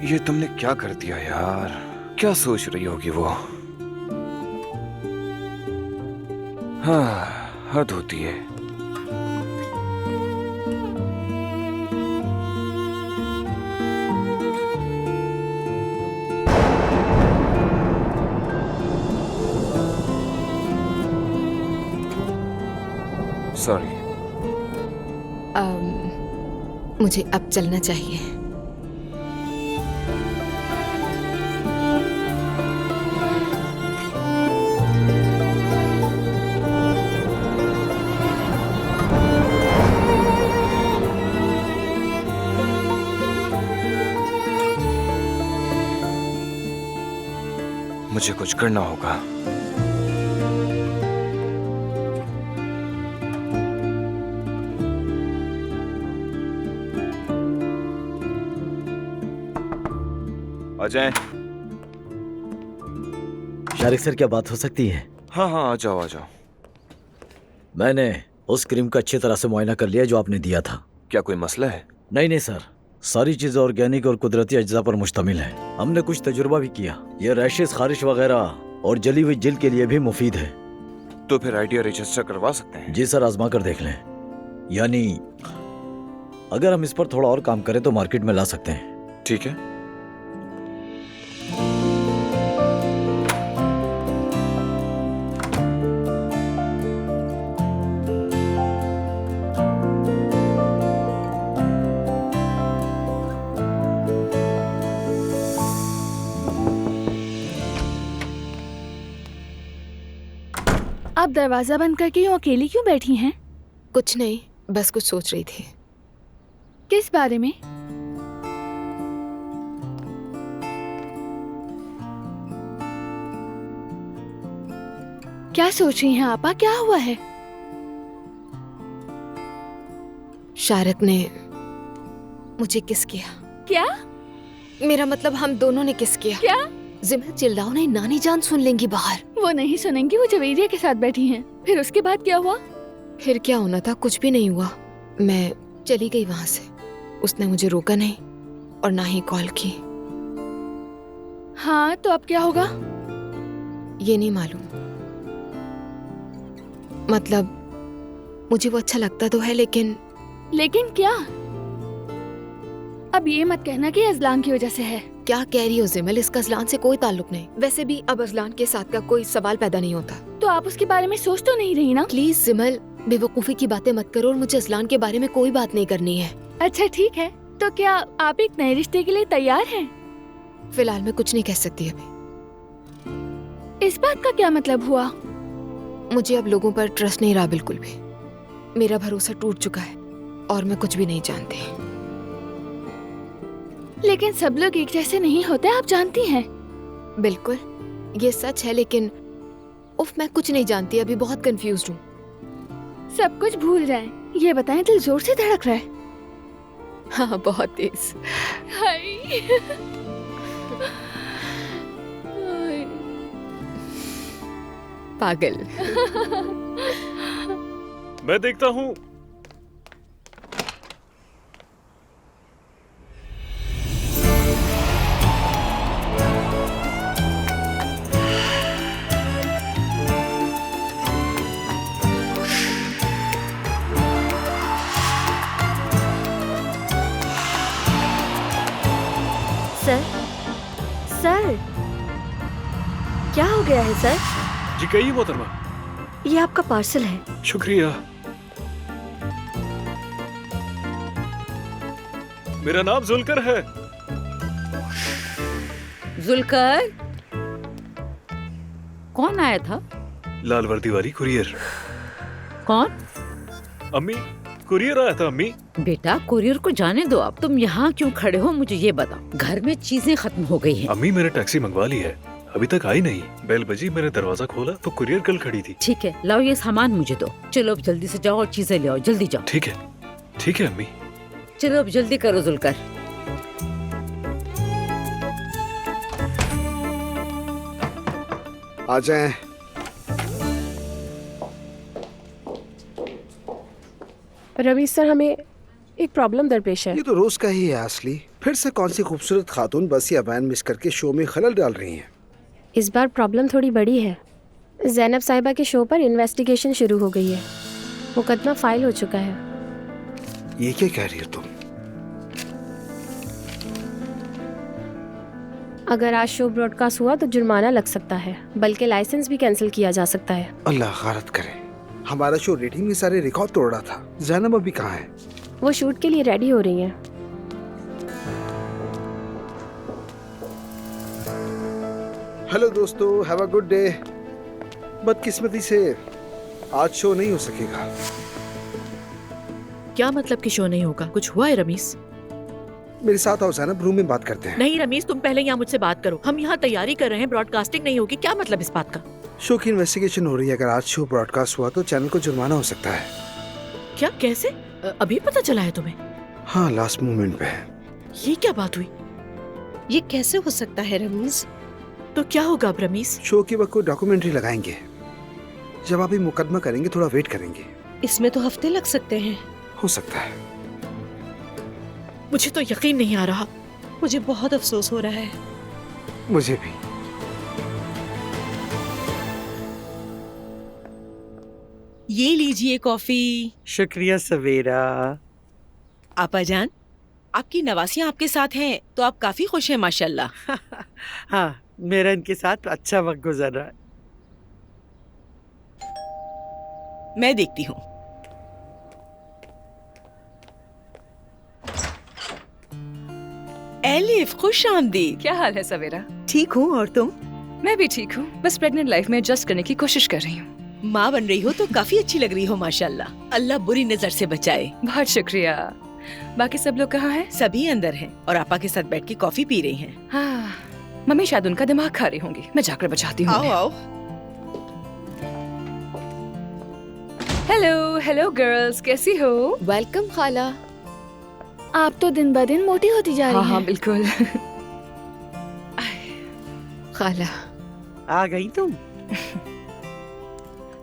ये तुमने क्या कर दिया यार? क्या सोच रही होगी वो? हाँ, हद होती है। सॉरी। मुझे अब चलना चाहिए। मुझे कुछ करना होगा। अजय। शारिक सर, क्या बात हो सकती है? हाँ हाँ, आ जाओ आ जाओ। मैंने उस क्रीम का अच्छी तरह से मुआयना कर लिया जो आपने दिया था। क्या कोई मसला है? नहीं सर, सारी चीजें ऑर्गेनिक और कुदरती अज्जा पर मुश्तमिल है। हमने कुछ तजुर्बा भी किया। ये रैशेस, खारिश वगैरह और जली हुई जिल्द के लिए भी मुफीद है। तो फिर आइडिया रजिस्टर करवा सकते हैं? जी सर, आजमा कर देख लें। यानी अगर हम इस पर थोड़ा और काम करें तो मार्केट में ला सकते हैं। ठीक है। आप दरवाजा बंद करके यूं अकेली क्यों बैठी हैं? कुछ नहीं, बस कुछ सोच रही थी। किस बारे में? क्या सोच रही हैं आपा? क्या हुआ है? शारिक ने मुझे किस किया। क्या? मेरा मतलब हम दोनों ने किस किया। क्या? जिमिल, चिल्लाओ नहीं, नानी जान सुन लेंगी बाहर। वो नहीं सुनेंगी, वो जवेरिया के साथ बैठी हैं। फिर उसके बाद क्या हुआ? फिर क्या होना था, कुछ भी नहीं हुआ। मैं चली गई वहां से। उसने मुझे रोका नहीं और ना ही कॉल की। हाँ, तो अब क्या होगा? ये नहीं मालूम। मतलब मुझे वो अच्छा लगता तो है, लेकिन क्या? अब ये मत कहना कि अजलान की वजह से है। क्या कह रही हो जिमिल? इसका अजलान से कोई ताल्लुक नहीं। वैसे भी अब अजलान के साथ का कोई सवाल पैदा नहीं होता। तो आप उसके बारे में सोच तो नहीं रही ना? प्लीज जिमिल, बेवकूफी की बातें मत करो और मुझे अजलान के बारे में कोई बात नहीं करनी है। अच्छा ठीक है, तो क्या आप एक नए रिश्ते के लिए तैयार हैं? फिलहाल मैं कुछ नहीं कह सकती अभी। इस बात का क्या मतलब हुआ? मुझे अब लोगों पर ट्रस्ट नहीं रहा बिल्कुल भी। मेरा भरोसा टूट चुका है और मैं कुछ भी नहीं जानती। लेकिन सब लोग एक जैसे नहीं होते, आप जानती हैं। बिल्कुल, ये सच है, लेकिन उफ, मैं कुछ नहीं जानती। अभी बहुत कंफ्यूज्ड हूँ। सब कुछ भूल जाएं। ये बताएं, दिल जोर से धड़क रहा है? हाँ, बहुत तेज। हाय। पागल। मैं देखता हूँ। सर, क्या हो गया है सर? जी कहिए मोहतरमा। ये आपका पार्सल है। शुक्रिया। मेरा नाम जुलकर है। जुलकर? कौन आया था? लाल वर्दी वाली कुरियर। कौन? अम्मी, कुरियर आया था अम्मी। बेटा, कुरियर को जाने दो। अब तुम यहाँ क्यों खड़े हो, मुझे ये बताओ। घर में चीजें खत्म हो गई हैं। अम्मी, मैंने टैक्सी मंगवा ली है, अभी तक आई नहीं। बेल बजी, मैंने दरवाजा खोला तो कुरियर कल खड़ी थी। ठीक है, लाओ ये सामान मुझे दो। चलो अब जल्दी से जाओ और चीजें ले आओ, जल्दी जाओ। ठीक है, ठीक है अम्मी। चलो अब जल्दी करो जुलकर। आ जाएं। रवि सर, हमें एक प्रॉब्लम दरपेश है। ये तो रोज का ही है असली। फिर से कौन सी खूबसूरत खातून बस या वैन मिस करके शो में खलल डाल रही हैं? इस बार प्रॉब्लम थोड़ी बड़ी है। ज़ैनब साहिबा के शो पर इन्वेस्टिगेशन शुरू हो गई है। मुकदमा फाइल हो चुका है। ये क्या कह रही हो तुम? अगर आज शो ब्रॉडकास्ट हुआ तो जुर्माना लग सकता है, बल्कि लाइसेंस भी कैंसिल किया जा सकता है। अल्लाह गारत करे। हमारा शो रेटिंग में सारे रिकॉर्ड तोड़ रहा था। ज़ैनब अभी कहाँ है? वो शूट के लिए रेडी हो रही हैं। हेलो दोस्तों, हैव अ गुड डे। बदकिस्मती से आज शो नहीं हो सकेगा। क्या मतलब कि शो नहीं होगा? कुछ हुआ है रमीज? मेरे साथ आओ ज़ैनब, रूम में बात करते हैं। नहीं रमीज, तुम पहले यहाँ मुझसे बात करो। हम यहाँ तैयारी कर रहे हैं, ब्रॉडकास्टिंग नहीं होगी। क्या मतलब इस बात का? शो की इन्वेस्टिगेशन हो रही है। अगर आज शो ब्रॉडकास्ट हुआ तो चैनल को जुर्माना हो सकता है। क्या? कैसे? अभी पता चला है तुम्हें? हाँ, लास्ट मोमेंट पे। ये क्या बात हुई? ये कैसे हो सकता है रमीज? तो क्या होगा अब रमीज? शो के वक्त कोई डॉक्यूमेंट्री लगाएंगे। जब आप मुकदमा करेंगे थोड़ा वेट करेंगे। इसमें तो हफ्ते लग सकते हैं। हो सकता है। मुझे तो यकीन नहीं आ रहा। मुझे बहुत अफसोस हो रहा है। मुझे भी। ये लीजिए कॉफी। शुक्रिया सवेरा। आपा जान, आपकी नवासियां आपके साथ हैं तो आप काफी खुश हैं माशाल्लाह। हाँ, मेरा इनके साथ अच्छा वक्त गुजर रहा है। मैं देखती हूँ। एलिफ, खुश आमदीद। क्या हाल है सवेरा? ठीक हूँ, और तुम? मैं भी ठीक हूँ, बस प्रेग्नेंट लाइफ में एडजस्ट करने की कोशिश कर रही हूँ। माँ बन रही हो तो काफी अच्छी लग रही हो माशाल्लाह। अल्लाह बुरी नजर से बचाए। बहुत शुक्रिया। बाकी सब लोग कहाँ हैं? सभी अंदर हैं और आपा के साथ बैठ के कॉफी पी रही हैं। हाँ, मम्मी शायद उनका दिमाग खा रही होंगी। मैं जाकर बचाती हूँ। आओ आओ। हेलो हेलो गर्ल्स, कैसी हो? वेलकम खाला। आप तो दिन ब दिन मोटी होती जा रही हाँ हैं। हाँ बिल्कुल। खाला, आ गई तुम?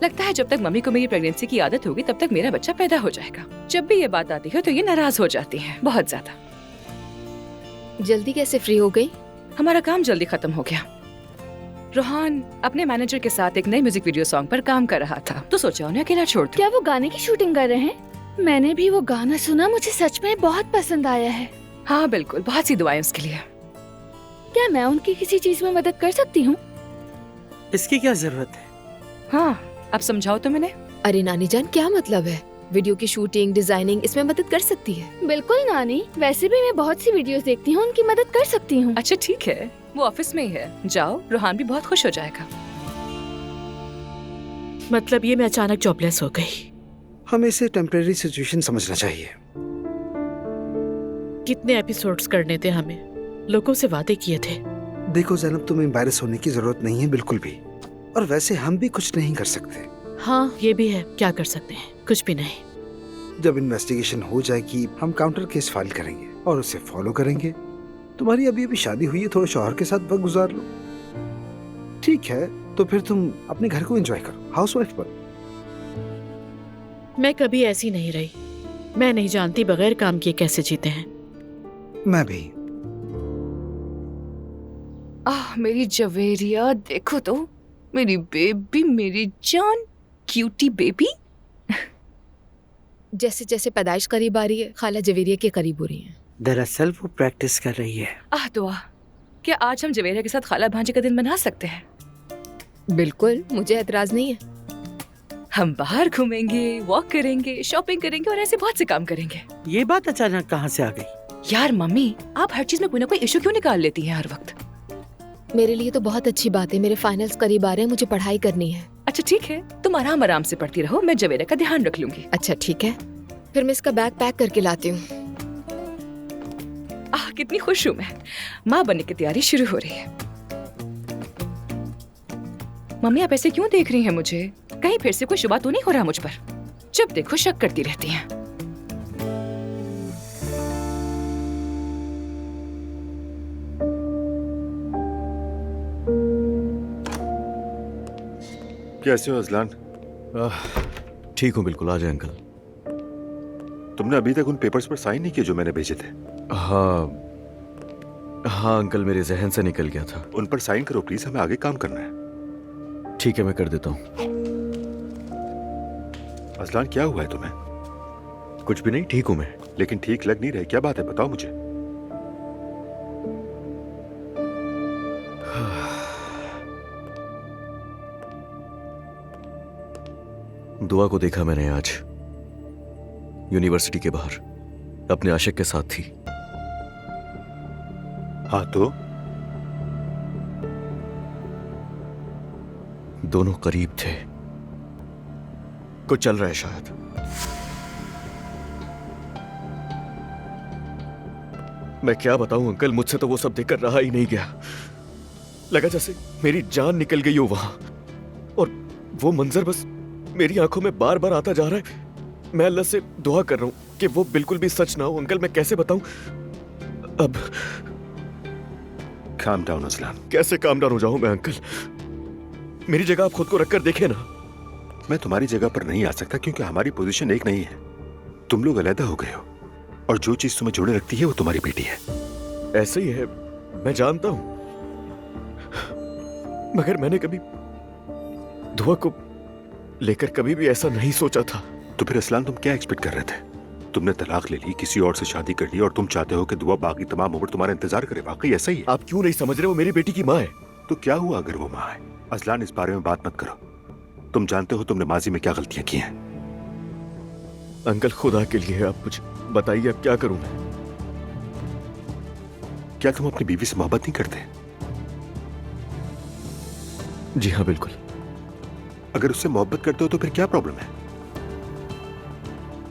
लगता है जब तक मम्मी को मेरी प्रेगनेंसी की आदत होगी तब तक मेरा बच्चा पैदा हो जाएगा। जब भी ये बात आती है तो ये नाराज हो जाती है, बहुत ज्यादा। जल्दी कैसे फ्री हो गई? हमारा काम जल्दी खत्म हो गया। रोहान अपने मैनेजर के साथ एक नई म्यूजिक वीडियो सॉन्ग पर काम कर रहा था, तो सोचा उन्हें अकेला छोड़ दूं। क्या वो गाने की शूटिंग कर रहे हैं? मैंने भी वो गाना सुना, मुझे सच में बहुत पसंद आया है। हाँ बिल्कुल, बहुत सी दुआएं उसके लिए। क्या मैं उनकी किसी चीज में मदद कर सकती हूँ? इसकी क्या जरूरत है? हाँ, अब समझाओ तो मैंने। अरे नानी जान, क्या मतलब है? वीडियो की शूटिंग, डिजाइनिंग, इसमें मदद कर सकती है। बिल्कुल नानी, वैसे भी मैं बहुत सी वीडियोस देखती हूँ, उनकी मदद कर सकती हूँ। अच्छा ठीक है, वो ऑफिस में ही है, जाओ, रोहान भी बहुत खुश हो जाएगा। मतलब ये मैं अचानक जॉबलेस हो गई। हमें इसे टेम्परेरी सिचुएशन समझना चाहिए। कितने एपिसोड्स करने थे हमें, लोगों से वादे किए थे। देखो ज़ैनब, तुम्हें एम्बैरेस होने की जरूरत नहीं है बिल्कुल भी। और वैसे हम भी कुछ नहीं कर सकते। हाँ ये भी है, क्या कर सकते हैं? कुछ भी नहीं। जब इन्वेस्टिगेशन हो जाएगी हम काउंटर केस फाइल करेंगे और उसे फॉलो करेंगे। तुम्हारी अभी अभी शादी हुई है, थोड़ा शौहर के साथ वक्त गुजार लो। ठीक है, तो फिर तुम अपने घर को एंजॉय करो, हाउसवाइफ बनो। मैं कभी ऐसी नहीं रही। मैं नहीं जानती बगैर काम किए कैसे जीते हैं। मैं भी। मेरी जवेरिया देखो तो, मेरी बेबी, मेरी जान, क्यूटी बेबी। जैसे जैसे पैदाइश करीब आ रही है, खाला जवेरिया के करीब हो रही है। दरअसल वो प्रैक्टिस कर रही है। दुआ, क्या आज हम जवेरिया के साथ खाला भांजे का दिन मना सकते हैं? बिल्कुल, मुझे एतराज नहीं है। हम बाहर घूमेंगे, वॉक करेंगे, शॉपिंग करेंगे और ऐसे बहुत से काम करेंगे। ये बात अचानक कहाँ से आ गई? यार मम्मी, आप हर चीज में कोई ना कोई इशू क्यों निकाल लेती हैं हर वक्त? मेरे लिए तो बहुत अच्छी बात है। मेरे फाइनल्स करीब आ रहे हैं, मुझे पढ़ाई करनी है। अच्छा ठीक है, तुम आराम आराम से पढ़ती रहो, मैं जवेरिया का ध्यान रख लूंगी। अच्छा ठीक है, फिर मैं इसका बैग पैक करके लाती हूँ। कितनी खुश हूँ मैं। माँ बनने की तैयारी शुरू हो रही है। मम्मी आप ऐसे क्यों देख रही हैं मुझे? कहीं फिर से कोई शुबा तो नहीं हो रहा मुझ पर? जब देखो शक करती रहती हैं। कैसे हो अजलान? ठीक हूँ बिल्कुल, आ जाए अंकल। तुमने अभी तक उन पेपर्स पर साइन नहीं किए जो मैंने भेजे थे? हाँ, हाँ अंकल, मेरे जहन से निकल गया था। उन पर साइन करो प्लीज, हमें आगे काम करना है। ठीक है, मैं कर देता हूँ। अजलान, क्या हुआ है तुम्हें? कुछ भी नहीं, ठीक हूँ मैं। लेकिन ठीक लग नहीं रहे, क्या बात है, बताओ मुझे। दुआ को देखा मैंने आज यूनिवर्सिटी के बाहर, अपने आशिक के साथ थी। हाँ तो? दोनों करीब थे। कुछ चल रहा है शायद। मैं क्या बताऊं अंकल, मुझसे तो वो सब देखकर रहा ही नहीं गया। लगा जैसे मेरी जान निकल गई हो वहां, और वो मंजर बस मेरी आंखों में बार बार आता जा रहा है। मैं अल्लाह से दुआ कर रहा हूं कि वो बिल्कुल भी सच ना हो। अंकल, मैं कैसे बताऊं अब? Calm down Azlan. कैसे काम डाउन हो जाऊं मैं अंकल? मेरी जगह आप खुद को रखकर देखें ना। मैं तुम्हारी जगह पर नहीं आ सकता क्योंकि हमारी पोजीशन एक नहीं है। तुम लोग अलग हो गए हो और जो चीज तुम्हें जोड़े रखती है वो तुम्हारी बेटी है। ऐसे ही है, मैं जानता हूं, मगर मैंने कभी दुआ को लेकर कभी भी ऐसा नहीं सोचा था। तो फिर असलान, तुम क्या एक्सपेक्ट कर रहे थे? तुमने तलाक ले ली, किसी और से शादी कर ली, और तुम चाहते हो कि दुआ बाकी तमाम उम्र तुम्हारा इंतजार करे। वाकई ऐसा ही है? आप क्यों नहीं समझ रहे? वो मेरी बेटी की माँ है। तो क्या हुआ अगर वो माँ है? अजलान, इस बारे में बात मत करो। तुम जानते हो तुमने माजी में क्या गलतियां की हैं। अंकल, खुदा के लिए आप मुझे बताइए, अब क्या करूं मैं? क्या तुम अपनी बीवी से मोहब्बत नहीं करते? जी हाँ, बिल्कुल। अगर उससे मोहब्बत करते हो तो फिर क्या प्रॉब्लम है?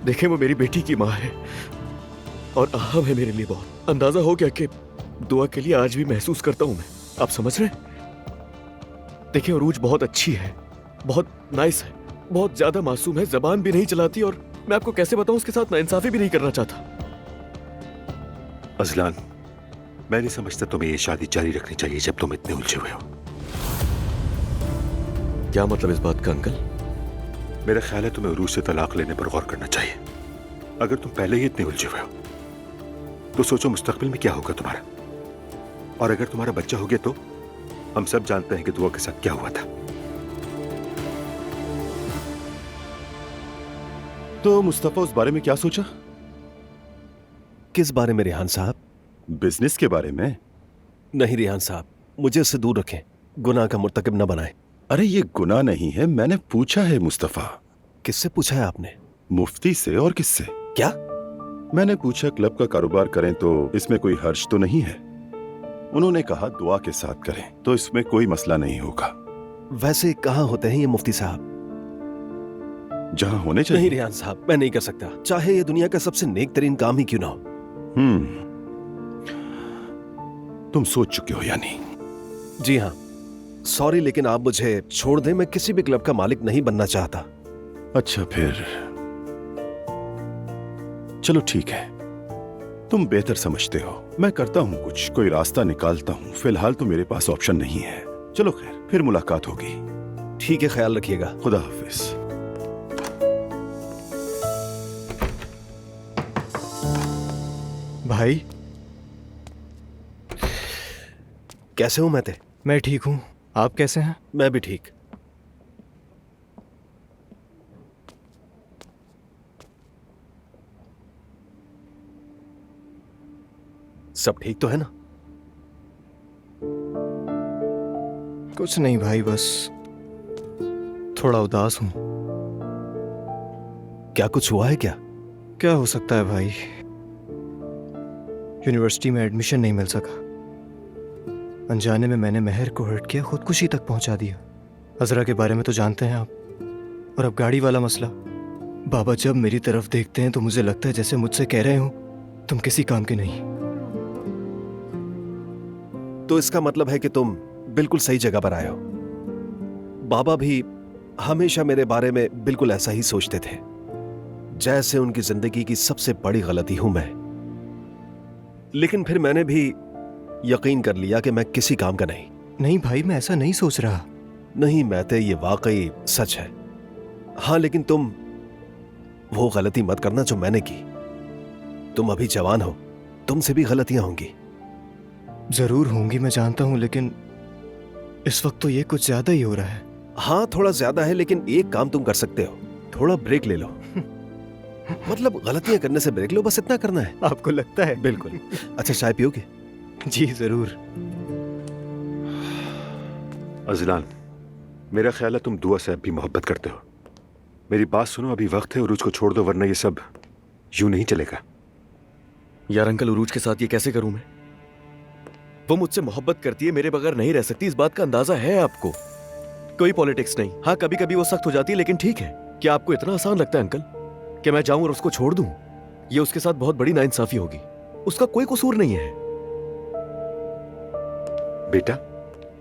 देखें, वो मेरी बेटी की माँ है और अहम है मेरे लिए बहुत। अंदाजा हो गया कि दुआ के लिए आज भी महसूस करता हूं मैं। आप समझ रहे हैं? देखिए, अरूज बहुत अच्छी है, बहुत नाइस है, बहुत ज्यादा मासूम है, जबान भी नहीं चलाती, और मैं आपको कैसे बताऊं, उसके साथ नाइंसाफी भी नहीं करना चाहता। अजलान, मैं नहीं समझता तुम्हें ये शादी जारी रखनी चाहिए जब तुम इतने उलझे हुए हो। क्या मतलब इस बात का अंकल? मेरा ख्याल है तुम्हें अरूज से तलाक लेने पर गौर करना चाहिए। अगर तुम पहले ही इतने उलझे हुए हो तो सोचो मुस्तकबिल में क्या होगा तुम्हारा। और अगर तुम्हारा बच्चा हो गया तो हम सब जानते हैं कि दुआ के साथ क्या हुआ था। तो मुस्तफा, उस बारे में क्या सोचा? किस बारे में रिहान साहब? बिजनेस के बारे में? नहीं रिहान साहब, मुझे उससे दूर रखें, गुनाह का मुर्तकिब न बनाएं। अरे ये गुनाह नहीं है, मैंने पूछा है मुस्तफा। किससे पूछा है आपने? मुफ्ती से। और किससे? क्या? मैंने पूछा क्लब का कारोबार करें तो इसमें कोई हर्ज तो नहीं है। उन्होंने कहा दुआ के साथ करें तो इसमें कोई मसला नहीं होगा। वैसे कहाँ होते हैं ये मुफ्ती साहब? जहां होने चाहिए। नहीं रिहान साहब, मैं नहीं कर सकता, चाहे ये दुनिया का सबसे नेक तरीन काम ही क्यों ना हो। तुम सोच चुके हो यानी? जी हाँ। सॉरी, लेकिन आप मुझे छोड़ दें, मैं किसी भी क्लब का मालिक नहीं बनना चाहता। अच्छा फिर चलो ठीक है, तुम बेहतर समझते हो। मैं करता हूं कुछ, कोई रास्ता निकालता हूं। फिलहाल तो मेरे पास ऑप्शन नहीं है। चलो खैर, फिर मुलाकात होगी। ठीक है, ख्याल रखिएगा। खुदा हाफिज। भाई कैसे हो महते? मैं ठीक हूं, आप कैसे हैं? मैं भी ठीक। सब ठीक तो है ना? कुछ नहीं भाई, बस थोड़ा उदास हूं। क्या कुछ हुआ है क्या? क्या हो सकता है भाई, यूनिवर्सिटी में एडमिशन नहीं मिल सका। अनजाने में मैंने महर को हर्ट किया, खुदकुशी तक पहुंचा दिया। अजरा के बारे में तो जानते हैं आप। और अब गाड़ी वाला मसला। बाबा जब मेरी तरफ देखते हैं तो मुझे लगता है जैसे मुझसे कह रहे हो तुम किसी काम के नहीं। तो इसका मतलब है कि तुम बिल्कुल सही जगह पर आए हो। बाबा भी हमेशा मेरे बारे में बिल्कुल ऐसा ही सोचते थे, जैसे उनकी जिंदगी की सबसे बड़ी गलती हूं मैं। लेकिन फिर मैंने भी यकीन कर लिया कि मैं किसी काम का नहीं। नहीं भाई, मैं ऐसा नहीं सोच रहा। नहीं महते, ये वाकई सच है। हाँ, लेकिन तुम वो गलती मत करना जो मैंने की। तुम अभी जवान हो, तुमसे भी गलतियां होंगी। जरूर होंगी, मैं जानता हूँ, लेकिन इस वक्त तो ये कुछ ज्यादा ही हो रहा है। हाँ थोड़ा ज्यादा है, लेकिन एक काम तुम कर सकते हो, थोड़ा ब्रेक ले लो। मतलब गलतियां करने से ब्रेक लो, बस इतना करना है। आपको लगता है? बिल्कुल। अच्छा चाय पियोगे? जी जरूर। अजलान, मेरा ख्याल है तुम दुआ से अब भी मोहब्बत करते हो। मेरी बात सुनो, अभी वक्त है, उरूज को छोड़ दो, वरना ये सब यूं नहीं चलेगा। यार अंकल, उरूज के साथ ये कैसे करूं मैं? वो मुझसे मोहब्बत करती है, मेरे बगैर नहीं रह सकती, इस बात का अंदाजा है आपको। कोई पॉलिटिक्स नहीं। हाँ कभी कभी वो सख्त हो जाती है, लेकिन ठीक है। क्या आपको इतना आसान लगता है अंकल कि मैं जाऊं और उसको छोड़ दूं? ये उसके साथ बहुत बड़ी नाइंसाफी होगी। उसका कोई कसूर नहीं है। बेटा,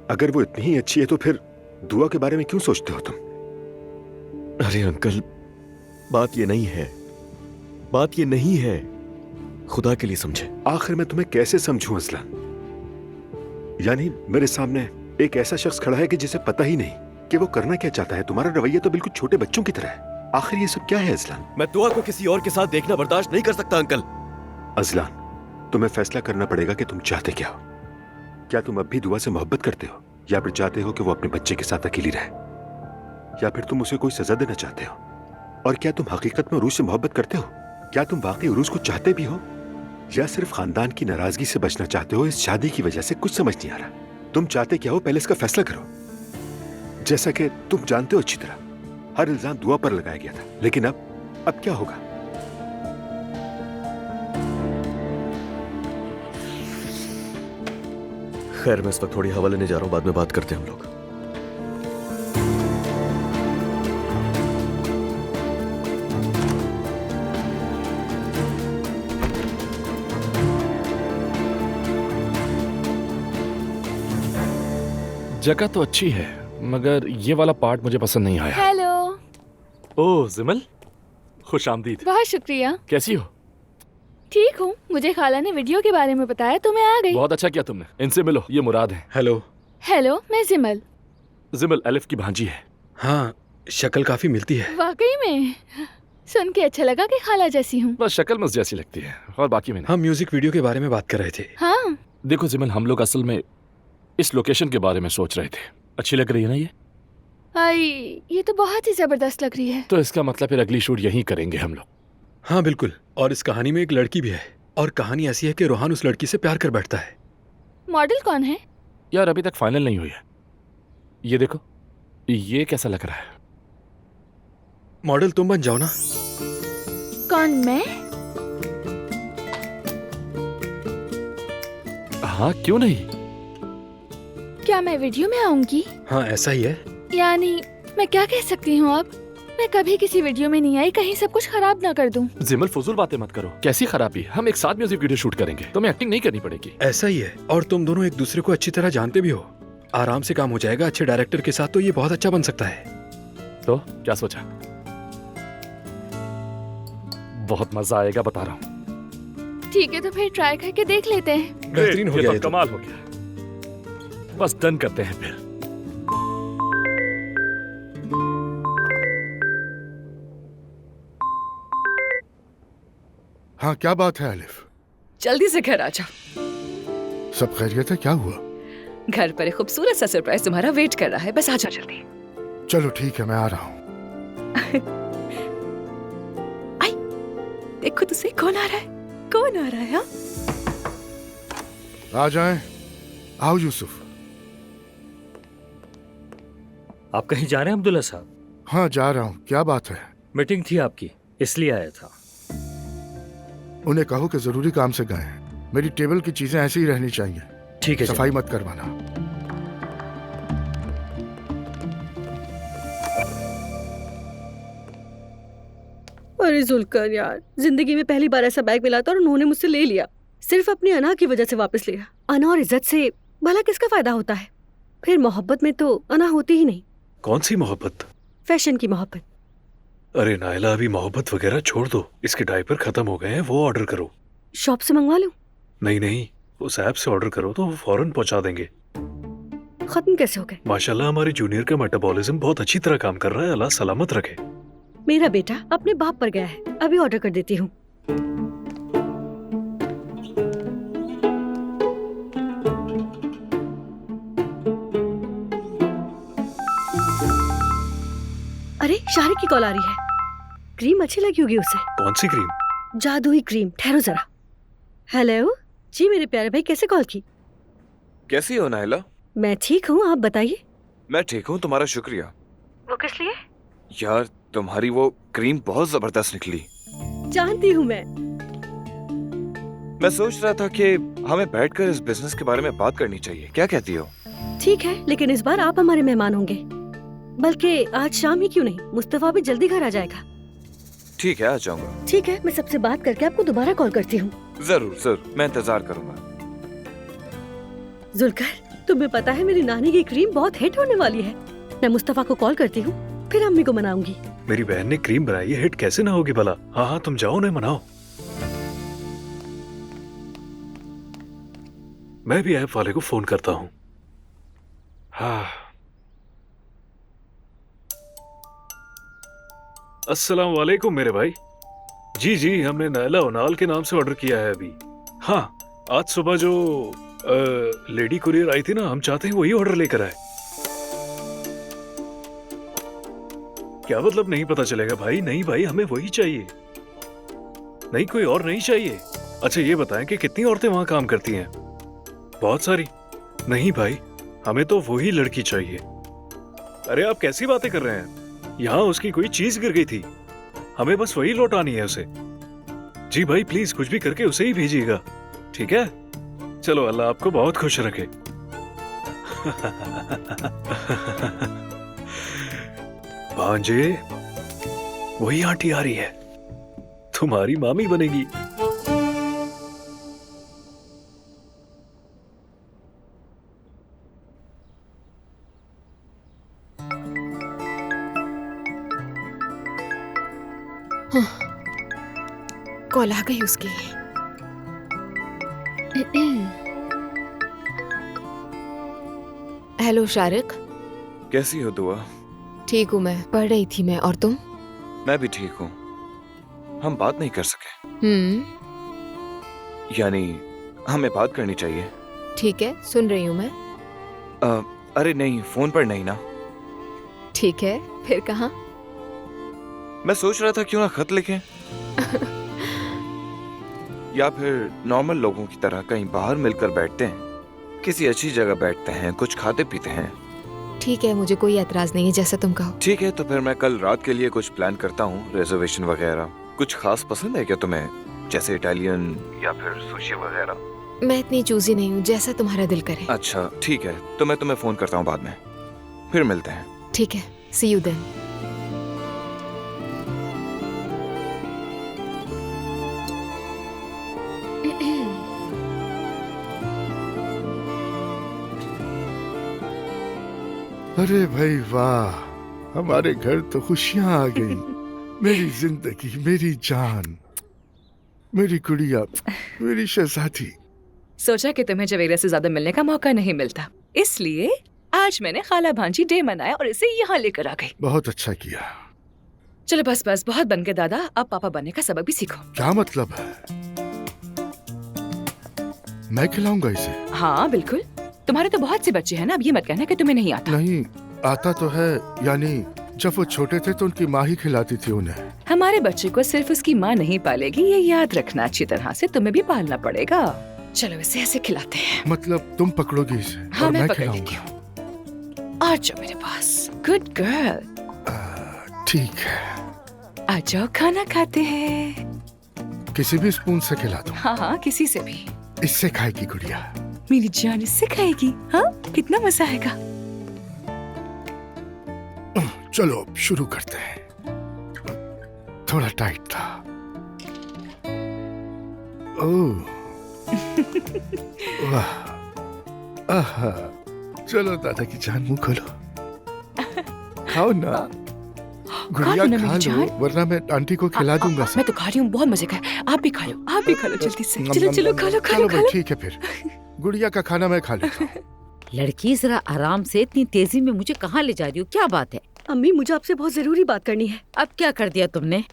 अगर वो इतनी ही अच्छी है तो फिर दुआ के बारे में क्यों सोचते हो तुम? अरे अंकल, बात ये नहीं है, बात ये नहीं है। खुदा के लिए समझे। आखिर मैं तुम्हें कैसे समझूं अजलान? यानी मेरे सामने एक ऐसा शख्स खड़ा है कि जिसे पता ही नहीं कि वो करना क्या चाहता है। तुम्हारा रवैया तो बिल्कुल छोटे बच्चों की तरह है। आखिर ये सब क्या है अजलान? मैं दुआ को किसी और के साथ देखना बर्दाश्त नहीं कर सकता अंकल। अजलान, तुम्हें फैसला करना पड़ेगा कि तुम चाहते क्या हो। क्या तुम अब भी दुआ से मोहब्बत करते हो, या फिर चाहते हो कि वो अपने बच्चे के साथ अकेली रहे, या फिर तुम उसे कोई सजा देना चाहते हो? और क्या तुम हकीकत में उरूज से मोहब्बत करते हो? क्या तुम वाकई उरूज को चाहते भी हो, या सिर्फ खानदान की नाराजगी से बचना चाहते हो इस शादी की वजह से? कुछ समझ नहीं आ रहा। तुम चाहते क्या हो, पहले इसका फैसला करो। जैसा कि तुम जानते हो अच्छी तरह, हर इल्जाम दुआ पर लगाया गया था, लेकिन अब क्या होगा? खैर, मैं इस वक्त थोड़ी हवा लेने जा रहा हूं, बाद में बात करते हैं हम लोग। जगह तो अच्छी है, मगर ये वाला पार्ट मुझे पसंद नहीं आया। हेलो। ओह जिमल, खुश आमदीद। बहुत शुक्रिया। कैसी हो? ठीक हूँ। मुझे खाला ने वीडियो के बारे में बताया तो मैं आ गई। बहुत अच्छा किया तुमने। इनसे मिलो, ये मुराद है। हेलो। हेलो, मैं जिमल। जिमल अलिफ की भांजी है। हाँ, शक्ल काफी मिलती है। वाकई में? सुन के अच्छा लगा कि खाला जैसी हूँ। बस शक्ल मुझ जैसी लगती है, और बाकी में नहीं। हम म्यूजिक वीडियो के बारे में बात कर रहे थे। हाँ। देखो जिमल, हम लोग असल में इस लोकेशन के बारे में सोच रहे थे। अच्छी लग रही है ना ये? आई, ये तो बहुत ही जबरदस्त लग रही है। तो इसका मतलब फिर अगली शूट यहीं करेंगे हम लोग। हाँ बिल्कुल। और इस कहानी में एक लड़की भी है, और कहानी ऐसी है कि रोहान उस लड़की से प्यार कर बैठता है। मॉडल कौन है? यार अभी तक फाइनल नहीं हुई है। ये देखो, ये कैसा लग रहा है? मॉडल तुम बन जाओ ना। कौन, मैं? हाँ क्यों नहीं। क्या मैं वीडियो में आऊंगी? हाँ ऐसा ही है। यानी मैं क्या कह सकती हूँ अब? मैं कभी किसी वीडियो में नहीं आई, कहीं सब कुछ खराब ना कर दूं। जिमल फजूल बातें मत करो। कैसी खराबी? हम एक साथ म्यूजिक वीडियो शूट करेंगे, तुम्हें एक्टिंग नहीं करनी पड़ेगी। ऐसा ही है, और तुम दोनों एक दूसरे को अच्छी तरह जानते भी हो। आराम से काम हो जाएगा। अच्छे डायरेक्टर के साथ तो ये बहुत अच्छा बन सकता है। तो क्या सोचा? बहुत मजा आएगा, बता रहा हूँ। ठीक है, तो फिर ट्राई करके देख लेते हैं। बेहतरीन हो गया। तो कमाल हो गया। बस डन करते हैं फिर। हाँ क्या बात है आलिफ? जल्दी से घर आ जाओ। सब खैरियत है? क्या हुआ? घर पर एक खूबसूरत सा सरप्राइज तुम्हारा वेट कर रहा है, बस आ जाओ जल्दी। चलो ठीक है, मैं आ रहा हूँ। आई, देखो तो सही, कौन आ रहा है? कौन आ रहा है? हाँ? आ जाएं। आओ यूसुफ। आप कहीं जा रहे हैं अब्दुल्ला साहब? हाँ जा रहा हूँ। क्या बात है? मीटिंग थी आपकी, इसलिए आया था। उन्हें कहो कि जरूरी काम से गए हैं। मेरी टेबल की चीजें ऐसी ही रहनी चाहिए। ठीक है। सफाई मत करवाना। अरे जुल्कर यार, जिंदगी में पहली बार ऐसा बैग मिला था और उन्होंने मुझसे ले लिया। सिर्फ अपनी अना की वजह से वापस लिया। अना और इज्जत से भला किसका फायदा होता है? फिर मोहब्बत में तो अना होती ही नहीं। कौन सी मोहब्बत? फैशन की मोहब्बत। अरे नायला, अभी मोहब्बत वगैरह छोड़ दो। इसके डायपर खत्म हो गए हैं, वो ऑर्डर करो। शॉप से मंगवा लूं? नहीं नहीं, उस ऐप से ऑर्डर करो तो वो फौरन पहुंचा देंगे। खत्म कैसे हो गए? माशाल्लाह, हमारी जूनियर का मेटाबॉलिज्म बहुत अच्छी तरह काम कर रहा है। अल्लाह सलामत रखे। मेरा बेटा अपने बाप पर गया है, अभी ऑर्डर कर देती हूँ। शारिक की कॉल आ रही है। क्रीम अच्छी लगी होगी उसे। कौन सी क्रीम? जादुई क्रीम। ठहरो जरा। हेलो जी मेरे प्यारे भाई, कैसे कॉल की? कैसी हो नायला? मैं ठीक हूँ, आप बताइए। मैं ठीक हूँ, तुम्हारा शुक्रिया। वो किस लिए? यार तुम्हारी वो क्रीम बहुत जबरदस्त निकली। जानती हूँ मैं सोच रहा था कि हमें बैठकर इस बिजनेस के बारे में बात करनी चाहिए, क्या कहती हो? ठीक है, लेकिन इस बार आप हमारे मेहमान होंगे। बल्कि आज शाम ही क्यों नहीं, मुस्तफा भी जल्दी घर आ जाएगा। ठीक है, आ जाऊंगा। ठीक है, मैं सबसे बात करके आपको दोबारा कॉल करती हूँ। जरूर जरूर, मैं इंतजार करूंगा। जुल्कर, तुम्हें पता है मेरी नानी की क्रीम बहुत हिट होने वाली है। मैं मुस्तफा को कॉल करती हूँ, फिर अम्मी को मनाऊंगी। मेरी बहन ने क्रीम बनाई है, हिट कैसे ना होगी भला। हाँ हाँ, तुम जाओ उन्हें मनाओ। मैं भी ऐप वाले को फोन करता हूँ। हाँ, अस्सलाम वालेकुम मेरे भाई। जी जी, हमने नायला उनाल के नाम से ऑर्डर किया है अभी। हाँ, आज सुबह जो लेडी कुरियर आई थी ना, हम चाहते हैं वही ऑर्डर लेकर आए। क्या मतलब नहीं पता चलेगा भाई? नहीं भाई, हमें वही चाहिए, नहीं कोई और नहीं चाहिए। अच्छा ये बताएं कि कितनी औरतें वहां काम करती हैं? बहुत सारी। नहीं भाई, हमें तो वही लड़की चाहिए। अरे आप कैसी बातें कर रहे हैं? यहाँ उसकी कोई चीज गिर गई थी, हमें बस वही लौटानी है उसे। जी भाई प्लीज कुछ भी करके उसे ही भेजिएगा, ठीक है? चलो, अल्लाह आपको बहुत खुश रखे। भांजे, वही आंटी आ रही है, तुम्हारी मामी बनेगी। कॉल आ गई उसकी। हेलो शारिक। कैसी हो दुआ? ठीक हूँ, मैं पढ़ रही थी। मैं और तुम? मैं भी ठीक हूँ। हम बात नहीं कर सके। यानी हमें बात करनी चाहिए। ठीक है, सुन रही हूँ मैं। अरे नहीं, फोन पर नहीं ना। ठीक है, फिर कहाँ? मैं सोच रहा था क्यों ना खत लिखें। या फिर नॉर्मल लोगों की तरह कहीं बाहर मिलकर बैठते हैं, किसी अच्छी जगह बैठते हैं, कुछ खाते पीते हैं। ठीक है, मुझे कोई एतराज नहीं है, जैसा तुम कहो। ठीक है, तो फिर मैं कल रात के लिए कुछ प्लान करता हूँ, रिजर्वेशन वगैरह। कुछ खास पसंद है क्या तुम्हें, जैसे इटालियन या फिर सुशी वगैरह? मैं इतनी चूजी नहीं हूँ, जैसा तुम्हारा दिल करे। अच्छा ठीक है, तो मैं तुम्हें फोन करता हूँ बाद में, फिर मिलते हैं। ठीक है, सी यू देन। अरे भाई वाह, हमारे घर तो खुशियां आ गई। मेरी जिंदगी, मेरी जान, मेरी गुड़िया, मेरी शहजादी। सोचा कि तुम्हें जवेरा से ज्यादा मिलने का मौका नहीं मिलता, इसलिए आज मैंने खाला भांजी डे मनाया और इसे यहाँ लेकर आ गई। बहुत अच्छा किया। चलो बस बस, बहुत बन के दादा, अब पापा बनने का सबक भी सीखो। क्या मतलब है? मैं खिलाऊंगा इसे? हाँ बिल्कुल, तुम्हारे तो बहुत से बच्चे हैं ना, अब ये मत कहना कि तुम्हें नहीं आता। नहीं आता तो है, यानी जब वो छोटे थे तो उनकी माँ ही खिलाती थी उन्हें। हमारे बच्चे को सिर्फ उसकी माँ नहीं पालेगी, ये याद रखना अच्छी तरह से, तुम्हें भी पालना पड़ेगा। चलो इसे ऐसे खिलाते हैं। मतलब तुम पकड़ोगी इसे? हाँ और मैं मैं पकड़ लेती हूँ। आ जाओ मेरे पास, गुड गर्ल। ठीक है, आ जाओ, खाना खाते हैं। किसी भी स्पून से खिला दो। हाँ हाँ, किसी से भी। इससे खाएगी गुड़िया? मेरी जान इससे खाएगी। हाँ, कितना मजा आएगा। चलो अब शुरू करते हैं। थोड़ा टाइट था। ओह वाह, आहा। चलो दादा की जान, मुंह खोलो, खाओ ना गुड़िया, खा लो, वरना मैं आंटी को खिला दूंगा। मैं तो खा रही हूँ, बहुत मजे का है। आप भी खा लो, आप भी खा लो जल्दी से। चलो चलो, खा लो खा लो खा लो। ठीक है, फिर गुड़िया का खाना मैं खा लेता हूँ। लड़की जरा आराम से, इतनी तेजी में मुझे कहाँ ले जा रही हो, क्या बात है? अम्मी, मुझे आपसे बहुत जरूरी बात करनी है। अब क्या कर दिया तुमने?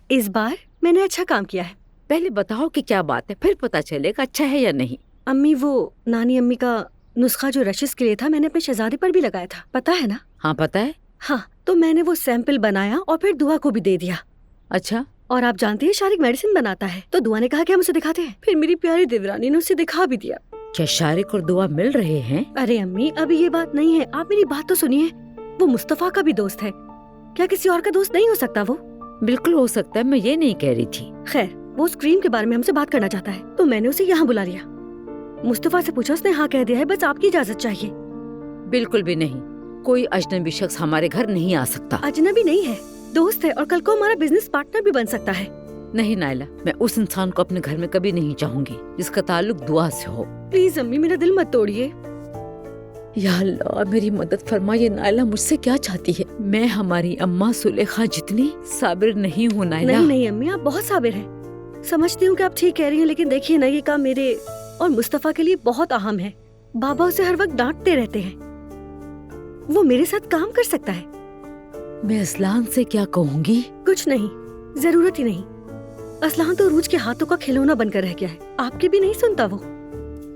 इस बार मैंने अच्छा काम किया है। पहले बताओ कि क्या बात है, फिर पता चलेगा अच्छा है या नहीं। अम्मी, वो नानी अम्मी का नुस्खा जो रशिस के लिए था मैंने अपने शहजादे पर भी लगाया था, पता है ना? हाँ पता है। हाँ, तो मैंने वो सैंपल बनाया और फिर दुआ को भी दे दिया। अच्छा। और आप जानती हैं शारिक मेडिसिन बनाता है, तो दुआ ने कहा कि हम उसे दिखाते हैं। फिर मेरी प्यारी देवरानी ने उसे दिखा भी दिया। क्या शारिक और दुआ मिल रहे हैं? अरे अम्मी, अभी ये बात नहीं है, आप मेरी बात तो सुनिए। वो मुस्तफा का भी दोस्त है, क्या किसी और का दोस्त नहीं हो सकता? वो बिल्कुल हो सकता है, मैं ये नहीं कह रही थी। खैर, वो उस क्रीम के बारे में हमसे बात करना चाहता है, तो मैंने उसे यहाँ बुला लिया। मुस्तफा से पूछा, उसने हाँ कह दिया है, बस आपकी इजाजत चाहिए। बिल्कुल भी नहीं, कोई अजनबी शख्स हमारे घर नहीं आ सकता। अजनबी नहीं है, दोस्त है, और कल को हमारा बिजनेस पार्टनर भी बन सकता है। नहीं नाइला, मैं उस इंसान को अपने घर में कभी नहीं चाहूंगी जिसका ताल्लुक दुआ से हो। प्लीज अम्मी, मेरा दिल मत तोड़िए। या अल्लाह, मेरी मदद फरमा। ये नाइला मुझसे क्या चाहती है? मैं हमारी अम्मा सुलेखा जितनी साबिर नहीं हूँ नाइला। नहीं नहीं अम्मी, आप बहुत साबिर हैं। समझती हूँ कि आप ठीक कह रही हैं, लेकिन देखिए ना, ये काम मेरे और मुस्तफा के लिए बहुत अहम है। बाबा उसे हर वक्त डांटते रहते हैं। वो मेरे साथ काम कर सकता है। मैं असलान से क्या कहूँगी? कुछ नहीं, जरूरत ही नहीं। असलान तो रूज के हाथों का खिलौना बनकर रह गया है, आपके भी नहीं सुनता वो।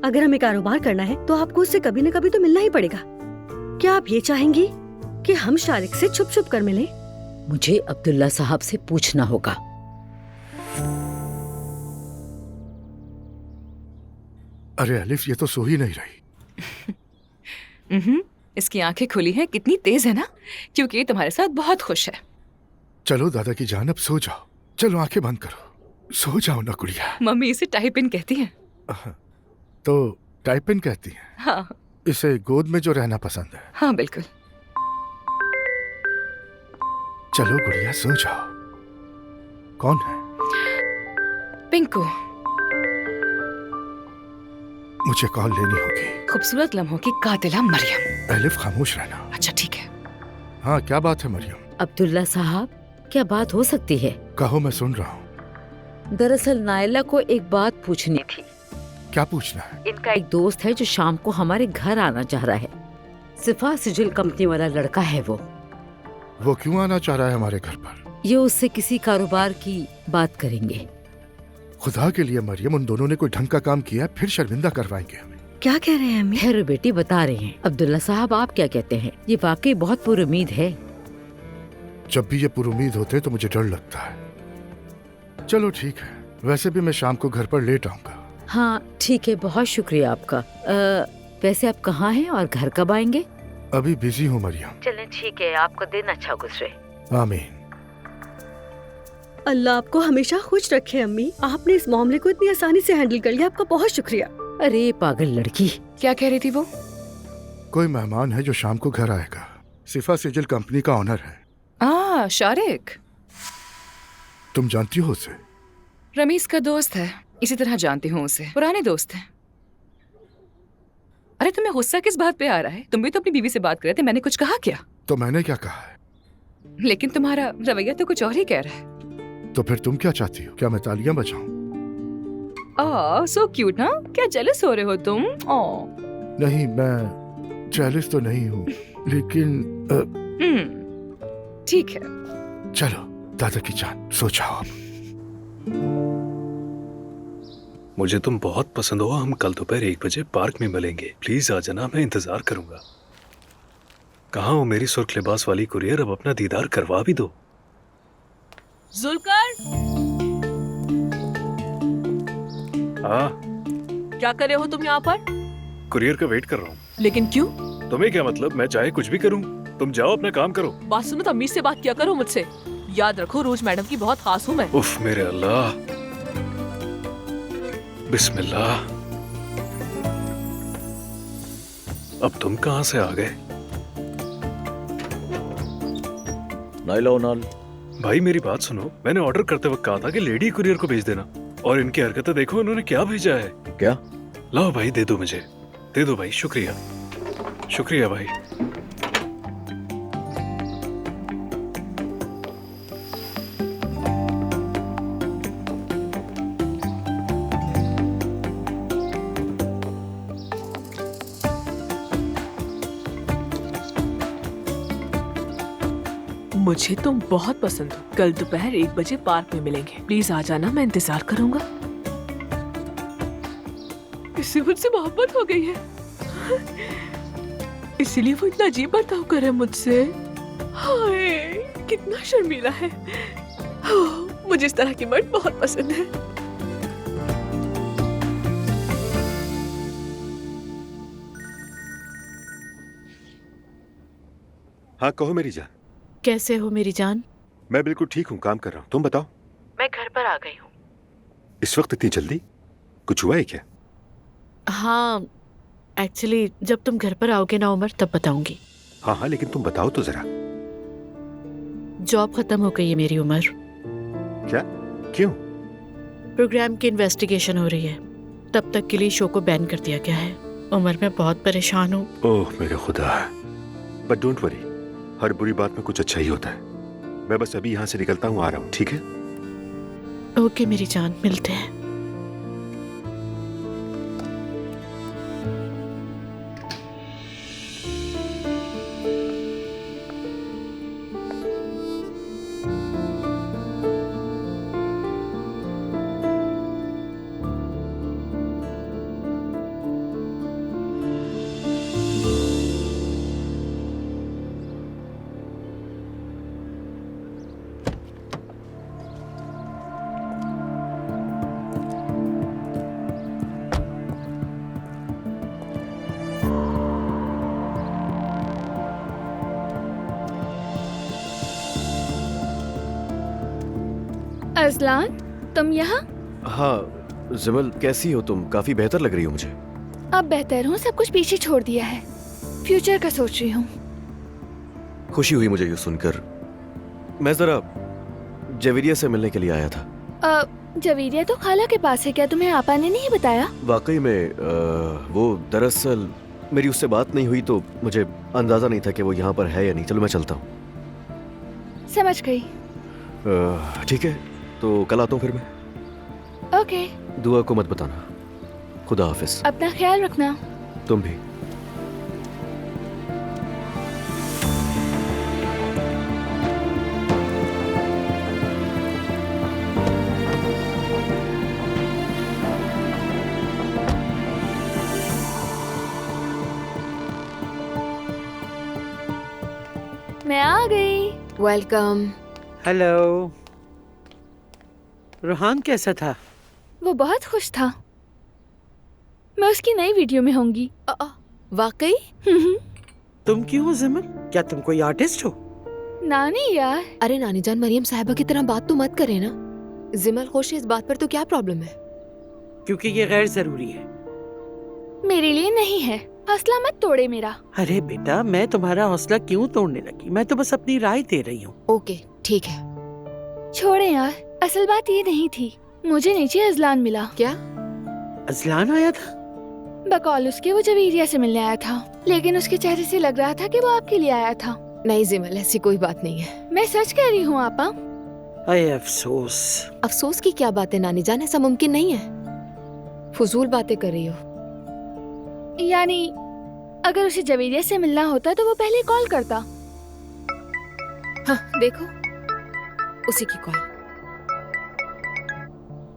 अगर हमें कारोबार करना है तो आपको उससे कभी न कभी तो मिलना ही पड़ेगा। क्या आप ये चाहेंगी कि हम शारिक से छुप छुप कर मिलें? मुझे अब्दुल्ला साहब से पूछना होगा। अरे अलिफ, ये तो सो ही नहीं रही। इसकी आंखें खुली हैं, कितनी तेज है ना, क्योंकि ये तुम्हारे साथ बहुत खुश है। चलो दादा की जान, अब सो जाओ। चलो आंखें बंद करो, सो जाओ ना गुड़िया। मम्मी इसे टाइप इन कहती हैं। तो टाइप इन कहती हैं? हाँ। इसे गोद में जो रहना पसंद है। हाँ बिल्कुल। चलो गुड़िया, सो जाओ। कौन है? पिंकू। मुझे कॉल लेनी होगी। खूबसूरत लम्हों की कातिला मरियम। अलिफ, खामोश रहना। अच्छा ठीक है। हाँ, क्या बात है मरियम? अब्दुल्ला साहब, क्या बात हो सकती है? कहो, मैं सुन रहा हूँ। दरअसल नाइला को एक बात पूछनी थी। क्या पूछना है? इनका एक दोस्त है जो शाम को हमारे घर आना चाह रहा है। सिफा सिजिल कंपनी वाला लड़का है वो क्यों आना चाह रहा है हमारे घर पर? ये उससे किसी कारोबार की बात करेंगे। खुदा के लिए मरियम, उन दोनों ने कोई ढंग का काम किया, फिर शर्मिंदा करवाएंगे हमें। क्या कह रहे हैं अम्मी? खैर बेटी, बता रहे हैं। अब्दुल्ला साहब, आप क्या कहते हैं? ये वाकई बहुत पुरुमीद है। जब भी ये पुरुमीद होते तो मुझे डर लगता है। चलो ठीक है, वैसे भी मैं शाम को घर पर लेट आऊंगा। हाँ ठीक है, बहुत शुक्रिया आपका। वैसे आप कहाँ हैं और घर कब आएंगे? अभी बिजी हूँ मरियम। चलें ठीक है, आपका दिन अच्छा गुजरे। आमीन। अल्लाह आपको हमेशा खुश रखे अम्मी। आपने इस मामले को इतनी आसानी से हैंडल कर लिया, आपका बहुत शुक्रिया। अरे पागल लड़की, क्या कह रही थी वो? कोई मेहमान है जो शाम को घर आएगा। सिफा सिजिल कंपनी का ऑनर है। शारिक। तुम जानती हो उसे? रमीज का दोस्त है, इसी तरह जानती हूँ उसे, पुराने दोस्त हैं। अरे तुम्हें गुस्सा किस बात पे आ रहा है? तुम भी तो अपनी बीवी से बात कर रहे थे, मैंने कुछ कहा क्या? तो मैंने क्या कहा है? लेकिन तुम्हारा रवैया तो कुछ और ही कह रहा है। तो फिर तुम क्या चाहती हो? क्या मैं तालियां बजाऊं? सो क्यूट ना। क्या जेलस हो रहे हो तुम? नहीं, मैं जेलस तो नहीं हूँ, लेकिन ठीक है। चलो दादा की जान, सो जाओ अब। मुझे तुम बहुत पसंद हो। हम कल दोपहर 1 बजे पार्क में मिलेंगे। प्लीज आ जाना, मैं इंतजार करूंगा। कहाँ हो मेरी सुर्ख लिबास वाली कुरियर? अब अपना दीदार करवा भी दो। जुल्कर, हाँ, क्या कर रहे हो तुम यहाँ पर? कुरियर का वेट कर रहा हूँ। लेकिन क्यों? तुम्हें क्या मतलब? मैं चाहे कुछ भी करूँ, तुम जाओ अपना काम करो। बात सुनो, तमीज से बात किया करो मुझसे। याद रखो, रोज मैडम की बहुत खास हूँ मैं। उफ मेरे अल्लाह। बिस्मिल्लाह। अब तुम कहाँ से आ गए? नाइला उनाल। भाई मेरी बात सुनो, मैंने ऑर्डर करते वक्त कहा था कि लेडी कुरियर को भेज देना, और इनकी हरकतें देखो, इन्होंने क्या भेजा है। क्या? लाओ भाई, दे दो मुझे, दे दो भाई। शुक्रिया, शुक्रिया भाई। मुझे तुम बहुत पसंद हो। कल दोपहर 1 बजे पार्क में मिलेंगे। प्लीज आ जाना, मैं इंतजार करूंगा। इससे मुझसे मोहब्बत हो गई है। इसीलिए वो इतना अजीब बर्ताव कर रहा है मुझसे। हाय कितना शर्मीला है। मुझे इस तरह की मर्द बहुत पसंद है। हाँ कहो मेरी जान। कैसे हो मेरी जान? मैं बिल्कुल ठीक हूँ, काम कर रहा हूँ। तुम बताओ। मैं घर पर आ गई हूँ। इस वक्त इतनी जल्दी? कुछ हुआ है क्या? हाँ एक्चुअली जब तुम घर पर आओगे ना उमर तब बताऊंगी। हाँ हाँ लेकिन तुम बताओ तो जरा। जॉब खत्म हो गई है मेरी उमर। क्या? क्यों? प्रोग्राम की इन्वेस्टिगेशन हो रही है, तब तक के लिए शो को बैन कर दिया गया है। उमर मैं बहुत परेशान हूँ। ओह मेरे खुदा। बट डोंट वरी, हर बुरी बात में कुछ अच्छा ही होता है। मैं बस अभी यहाँ से निकलता हूँ, आ रहा हूँ, ठीक है? ओके मेरी जान, मिलते हैं। अजलान तुम यहाँ? हाँ जमल कैसी हो तुम? काफी बेहतर लग रही हो मुझे। अब बेहतर हूँ, सब कुछ पीछे छोड़ दिया है, फ्यूचर का सोच रही हूँ। खुशी हुई मुझे ये सुनकर। मैं जरा जवेरिया से मिलने के लिए आया था। जवेरिया तो खाला के पास है, क्या तुम्हें आपा ने नहीं बताया? वाकई में वो दरअसल मेरी उससे बात नहीं हुई तो मुझे अंदाजा नहीं था कि वो यहाँ पर है या नहीं। चलो मैं चलता हूँ। समझ गई। ठीक है तो कल आता हूँ फिर मैं। ओके। दुआ को मत बताना। खुदा हाफिज। अपना ख्याल रखना। तुम भी। मैं आ गई। वेलकम। हेलो। रोहान कैसा था? वो बहुत खुश था। मैं उसकी नई वीडियो में होंगी। वाकई? तुम क्यों हो जमल? क्या तुम कोई आर्टिस्ट हो? नानी यार। अरे नानी जान, मरियम साहिबा की तरह बात तो मत करे ना। जिमल खुश है, इस बात पर तो क्या प्रॉब्लम है? क्योंकि ये गैर जरूरी है। मेरे लिए नहीं है। हौसला मत तोड़े मेरा। अरे बेटा मैं तुम्हारा हौसला क्यों तोड़ने लगी? मैं तो बस अपनी राय दे रही हूँ। ओके ठीक है। छोड़े यार, असल बात ये नहीं थी। मुझे नीचे अजलान मिला। क्या? अजलान आया था? बकौल उसके वो जवेरिया से मिलने आया था, लेकिन उसके चेहरे से लग रहा था कि वो आपके लिए आया था। नहीं जिमल, ऐसी कोई बात नहीं है। मैं सच कह रही हूँ आपा। अरे अफसोस। अफसोस की क्या बात है नानी जान, ऐसा मुमकिन नहीं है। फजूल बातें कर रही हो। यानी अगर उसे जवेरिया से मिलना होता तो वो पहले कॉल करता। हाँ देखो, उसी की कॉल।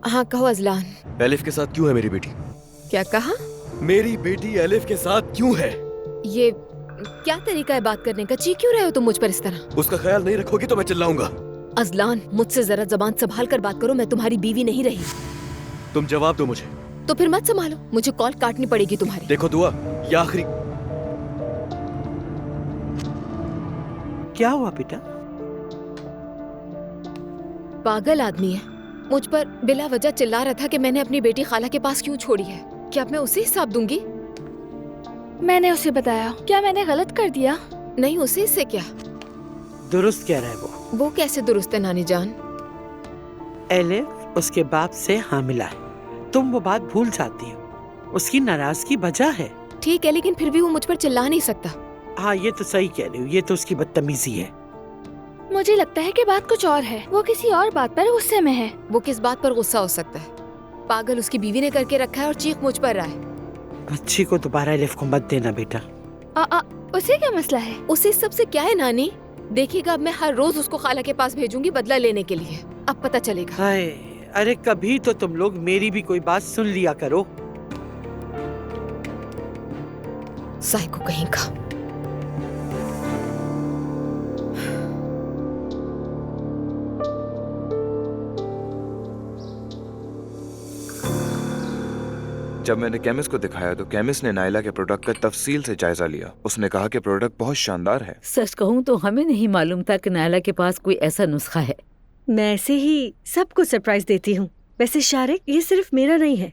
हाँ कहो अजलान। एलिफ के साथ क्यों है मेरी बेटी? क्या कहा? मेरी बेटी एलिफ के साथ क्यों है? ये क्या तरीका है बात करने का? चीख क्यों रहे हो तुम मुझ पर इस तरह? उसका ख्याल नहीं रखोगी तो मैं चिल्लाऊंगा। अजलान मुझसे जरा जबान संभाल कर बात करो, मैं तुम्हारी बीवी नहीं रही। तुम जवाब दो मुझे। तो फिर मत संभालो, मुझे कॉल काटनी पड़ेगी तुम्हारी। देखो दुआ, ये आखिरी। क्या हुआ बेटा? पागल आदमी है, मुझ पर बिला वजह चिल्ला रहा था कि मैंने अपनी बेटी खाला के पास क्यों छोड़ी है। क्या अब मैं उसे हिसाब दूंगी? मैंने उसे बताया। क्या मैंने गलत कर दिया? नहीं, उसे इससे क्या। दुरुस्त कह रहा है वो। वो कैसे दुरुस्त है नानी जान? एलिफ उसके बाप से हामिला है। तुम वो बात भूल जाती हो। उसकी नाराजगी वजह है। ठीक है, लेकिन फिर भी वो मुझ पर चिल्ला नहीं सकता। हाँ ये तो सही कह रही हो, ये तो उसकी बदतमीजी है। मुझे लगता है कि बात कुछ और है। वो किसी और बात पर गुस्से में है। वो किस बात पर गुस्सा हो सकता है? पागल उसकी बीवी ने करके रखा है और चीख मुझ पर रहा है। बच्ची को दोबारा एलिफ को मत देना बेटा। उसे क्या मसला है? उसे सबसे क्या है नानी? देखिएगा, अब मैं हर रोज उसको खाला के पास भेजूंगी बदला लेने के लिए। अब पता चलेगा। हाय, अरे कभी तो तुम लोग मेरी भी कोई बात सुन लिया करो। साइको कहीं का। जब मैंने केमिस्ट को दिखाया तो केमिस्ट ने नायला के प्रोडक्ट का तफसील से जायजा लिया। उसने कहा कि प्रोडक्ट बहुत शानदार है। सच कहूँ तो हमें नहीं मालूम था कि नायला के पास कोई ऐसा नुस्खा है। मैं ऐसे ही सबको सरप्राइज देती हूँ। वैसे शारिक, ये सिर्फ मेरा नहीं है,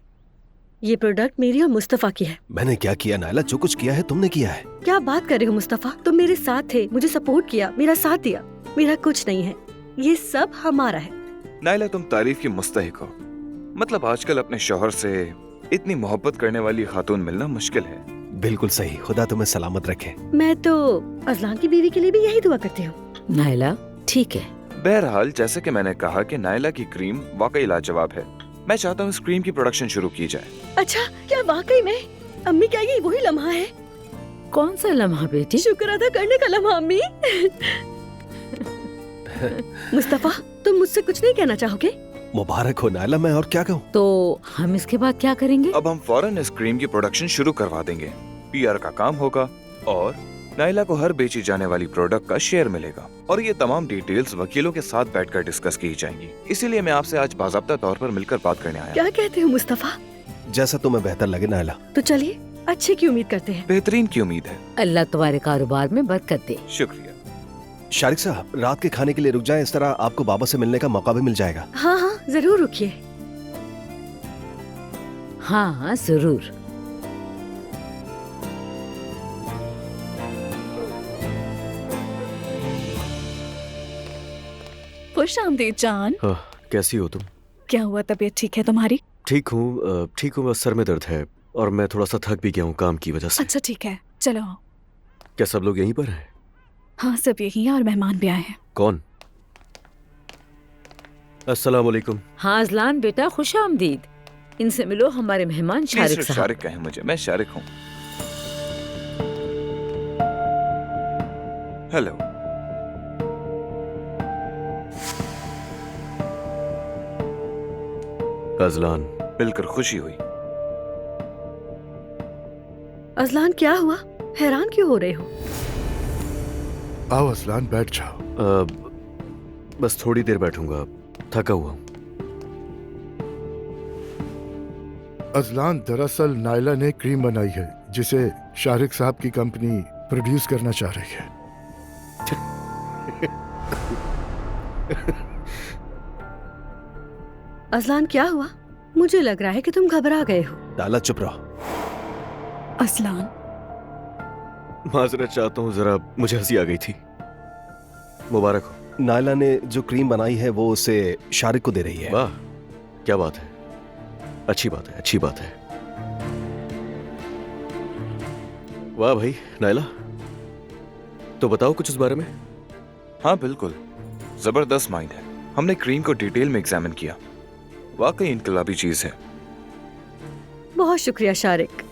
ये प्रोडक्ट मेरी और मुस्तफा की है। मैंने क्या किया नायला? जो कुछ किया है तुमने किया है। क्या बात कर रहे हो मुस्तफा? तुम मेरे साथ थे, मुझे सपोर्ट किया, मेरा साथ दिया। मेरा कुछ नहीं है, ये सब हमारा है। नायला, तुम तारीफ की मुस्तहिक हो। मतलब आजकल अपने शौहर से इतनी मोहब्बत करने वाली खातून मिलना मुश्किल है। बिल्कुल सही, खुदा तुम्हें सलामत रखे। मैं तो अजलान की बीवी के लिए भी यही दुआ करती हूँ। नायला ठीक है। बहरहाल, जैसे कि मैंने कहा कि नायला की क्रीम वाकई लाजवाब है। मैं चाहता हूँ इस क्रीम की प्रोडक्शन शुरू की जाए। अच्छा, क्या वाकई में? अम्मी, क्या ये वही लम्हा है? कौन सा लम्हा बेटी? शुक्र अदा करने का लम्हा अम्मी। मुस्तफा, तुम मुझसे कुछ नहीं कहना चाहोगे? मुबारक हो नायला, मैं और क्या कहूँ। तो हम इसके बाद क्या करेंगे? अब हम फौरन इस क्रीम की प्रोडक्शन शुरू करवा देंगे। पीआर का काम होगा और नायला को हर बेची जाने वाली प्रोडक्ट का शेयर मिलेगा और ये तमाम डिटेल्स वकीलों के साथ बैठकर डिस्कस की जाएंगी। इसीलिए मैं आपसे आज बाज़ाब्ता तौर पर मिलकर बात करने आया। क्या कहते हो मुस्तफा? जैसा तुम्हें बेहतर लगे नायला। तो चलिए, अच्छे की उम्मीद करते हैं। बेहतरीन की उम्मीद है। अल्लाह तुम्हारे कारोबार में बरकत दे। शुक्रिया। शारिक साहब, रात के खाने के लिए रुक जाएं, इस तरह आपको बाबा से मिलने का मौका भी मिल जाएगा। हाँ हाँ, जरूर रुकिए। हाँ जरूर। खुश आमदीद जान। कैसी हो तुम? क्या हुआ, तबीयत ठीक है तुम्हारी? ठीक हूँ, बस सर में दर्द है और मैं थोड़ा सा थक भी गया हूँ काम की वजह से। अच्छा ठीक है, चलो। क्या सब लोग यहीं पर हैं? हाँ, सब यही है और मेहमान भी आए हैं। कौन? अस्सलाम वालेकुम। हाँ अजलान बेटा, खुश आमदीद। इनसे मिलो, हमारे मेहमान शारिक साहब। शारिक कहें मुझे, मैं शारिक हूँ। हेलो। अजलान। मिलकर खुशी हुई। अजलान, क्या हुआ? हैरान क्यों हो रहे हो? आओ अजलान, बैठ जाओ। बस थोड़ी देर बैठूंगा, थका हुआ हूँ। अजलान, दरअसल नायला ने क्रीम बनाई है जिसे शारिक साहब की कंपनी प्रोड्यूस करना चाह रही है। अजलान, क्या हुआ? मुझे लग रहा है कि तुम घबरा गए हो। नायला चुप रहो। अजलान, माजरत चाहता हूँ, जरा मुझे हंसी आ गई थी। मुबारक हो। नायला ने जो क्रीम बनाई है वो उसे शारिक को दे रही है। वाह, क्या बात है। अच्छी बात है, अच्छी बात है। वाह भाई नायला, तो बताओ कुछ इस बारे में। हाँ बिल्कुल, जबरदस्त माइंड है। हमने क्रीम को डिटेल में एग्जामिन किया, वाकई इनकलाबी चीज है। बहुत शुक्रिया शारिक।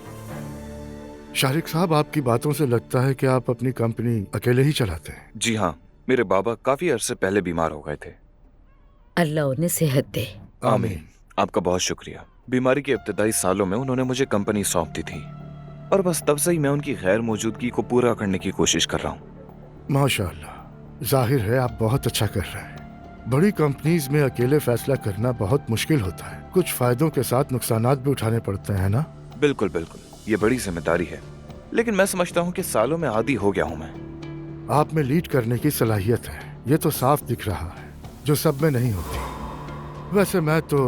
शारिक साहब, आपकी बातों से लगता है कि आप अपनी कंपनी अकेले ही चलाते हैं। जी हाँ, मेरे बाबा काफी अरसे पहले बीमार हो गए थे। अल्लाह उन्हें सेहत दे। आमीन। आपका बहुत शुक्रिया। बीमारी के इब्तदाई सालों में उन्होंने मुझे कंपनी सौंप दी थी और बस तब से ही मैं उनकी गैर मौजूदगी को पूरा करने की कोशिश कर रहा हूँ। माशाअल्लाह, जाहिर है आप बहुत अच्छा कर रहे हैं। बड़ी कंपनीज में अकेले फैसला करना बहुत मुश्किल होता है। कुछ फायदों के साथ नुकसानात भी उठाने पड़ते हैं ना? बिल्कुल बिल्कुल, ये बड़ी जिम्मेदारी है, लेकिन मैं समझता हूँ कि सालों में आदी हो गया हूँ मैं। आप में लीड करने की सलाहियत है, ये तो साफ दिख रहा है, जो सब में नहीं होती। वैसे मैं तो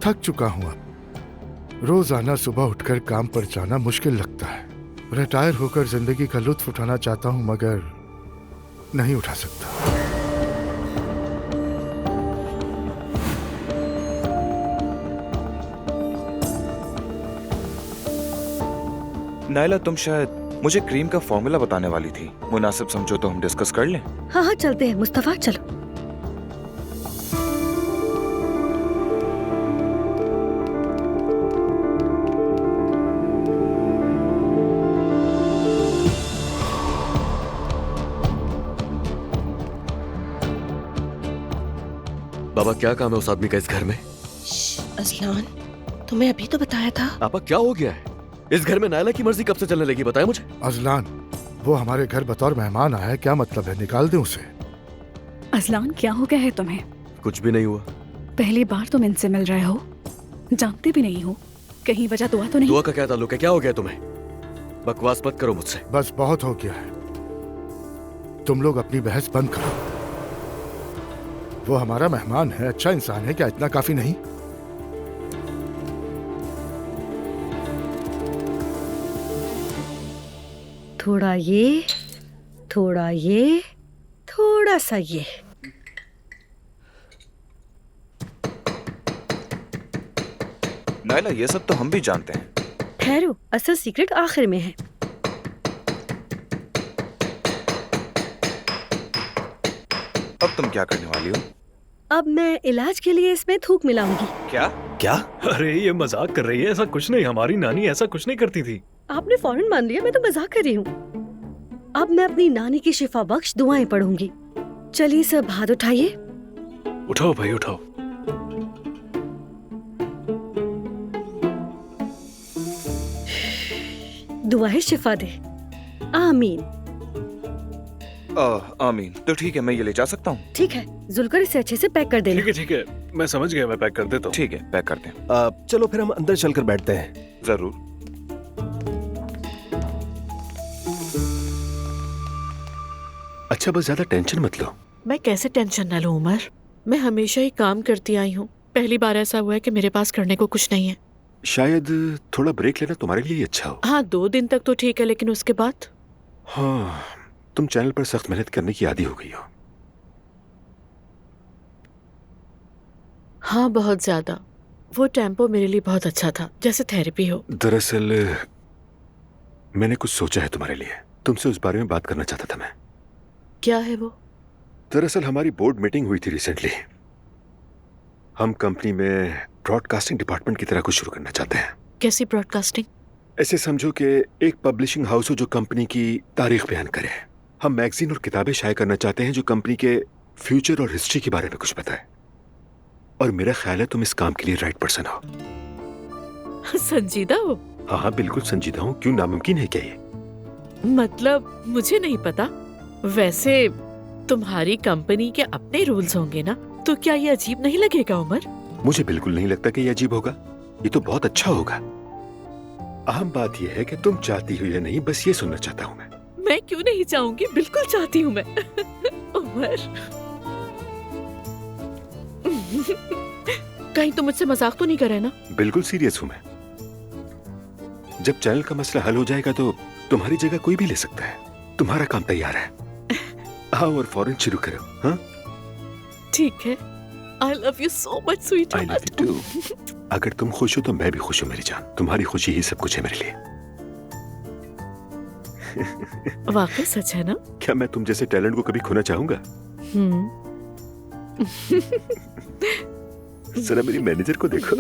थक चुका हूँ अब। रोजाना सुबह उठकर काम पर जाना मुश्किल लगता है। रिटायर होकर जिंदगी का लुत्फ उठाना चाहता हूँ मगर नहीं उठा सकता। नायला, तुम शायद मुझे क्रीम का फॉर्मूला बताने वाली थी। मुनासिब समझो तो हम डिस्कस कर लें। हाँ हाँ, चलते हैं मुस्तफा, चलो। बाबा, क्या काम है उस आदमी का इस घर में? अजलान, तुम्हें अभी तो बताया था। पापा, क्या हो गया है? इस घर में नायला की मर्जी कब से चलने लगी, बताया मुझे। अजलान, वो हमारे घर बतौर मेहमान आया है, क्या मतलब है? निकाल दें उसे। अजलान, क्या हो गया है तुम्हें? कुछ भी नहीं हुआ। पहली बार तुम इनसे मिल रहे हो, जानते भी नहीं हो, कहीं वजह दुआ तो नहीं? दुआ का क्या ताल्लुक है? क्या हो गया तुम्हें? बकवास मत करो मुझसे। बस बहुत हो गया है, तुम लोग अपनी बहस बंद करो। वो हमारा मेहमान है, अच्छा इंसान है, क्या इतना काफी नहीं? थोड़ा ये, थोड़ा ये, थोड़ा सा ये। नायला, ये सब तो हम भी जानते हैं। ठहरो, असल सीक्रेट आखिर में है। अब तुम क्या करने वाली हो? अब मैं इलाज के लिए इसमें थूक मिलाऊंगी। क्या? क्या? अरे ये मजाक कर रही है, ऐसा कुछ नहीं, हमारी नानी ऐसा कुछ नहीं करती थी। आपने फौरन मान लिया, मैं तो मजाक कर रही हूँ। अब मैं अपनी नानी की शिफा बख्श दुआएं पढ़ूंगी। चलिए सब हाथ उठाइए। उठाओ भाई उठाओ। दुआएं शिफा दे, आमीन। आमीन। तो ठीक है, मैं ये ले जा सकता हूँ? ठीक है, जुलकर इसे अच्छे से पैक कर देना। ठीक है, मैं समझ गया, मैं पैक कर देता हूँ। ठीक है, पैक करते हैं। चलो फिर हम अंदर चलकर बैठते हैं। जरूर। अच्छा, बस ज्यादा टेंशन मत लो। मैं कैसे टेंशन न लूं उमर? मैं हमेशा ही काम करती आई हूँ, पहली बार ऐसा हुआ है कि मेरे पास करने को कुछ नहीं है। शायद थोड़ा ब्रेक लेना तुम्हारे लिए अच्छा हो। हाँ, 2 दिन तक तो ठीक है, लेकिन उसके बाद? हाँ, तुम चैनल पर सख्त मेहनत करने की आदी हो गई हो। हाँ, बहुत ज्यादा। वो टेम्पो मेरे लिए बहुत अच्छा था, जैसे थेरेपी हो। दरअसल मैंने कुछ सोचा है तुम्हारे लिए, तुमसे उस बारे में बात करना चाहता था मैं। क्या है वो? दरअसल हमारी बोर्ड मीटिंग हुई थी रिसेंटली। हम कंपनी में ब्रॉडकास्टिंग डिपार्टमेंट की तरह कुछ शुरू करना चाहते हैं। कैसी ब्रॉडकास्टिंग? ऐसे समझो कि एक पब्लिशिंग हाउस हो जो कंपनी की तारीख बयान करे। हम मैगजीन और किताबें शाये करना चाहते हैं जो कंपनी के फ्यूचर और हिस्ट्री के बारे में कुछ बताए। और मेरा ख्याल है तुम इस काम के लिए राइट पर्सन हो। संजीदा हो? हाँ, बिल्कुल संजीदा हूँ। क्यों, नामुमकिन है क्या ये? मतलब मुझे नहीं पता। वैसे तुम्हारी कंपनी के अपने रूल्स होंगे ना, तो क्या ये अजीब नहीं लगेगा उमर? मुझे बिल्कुल नहीं लगता कि ये अजीब होगा, ये तो बहुत अच्छा होगा। अहम बात यह है कि तुम चाहती हो या नहीं, बस ये सुनना चाहता हूँ मैं। मैं क्यों नहीं चाहूंगी, बिल्कुल चाहती हूँ मैं। उमर, कहीं तुम मुझसे मजाक तो नहीं कर रहे ना? बिल्कुल सीरियस हूँ मैं। जब चैनल का मसला हल हो जाएगा तो तुम्हारी जगह कोई भी ले सकता है। तुम्हारा काम तैयार है, आओ और फौरन शुरू करो। हाँ ठीक है। I love you so much, sweetheart. I love you too. अगर तुम खुश हो तो मैं भी खुश हूँ मेरी जान। तुम्हारी खुशी ही सब कुछ है मेरे लिए। वाकई सच है ना? क्या मैं तुम जैसे टैलेंट को कभी खोना चाहूंगा? जरा मेरी मैनेजर को देखो।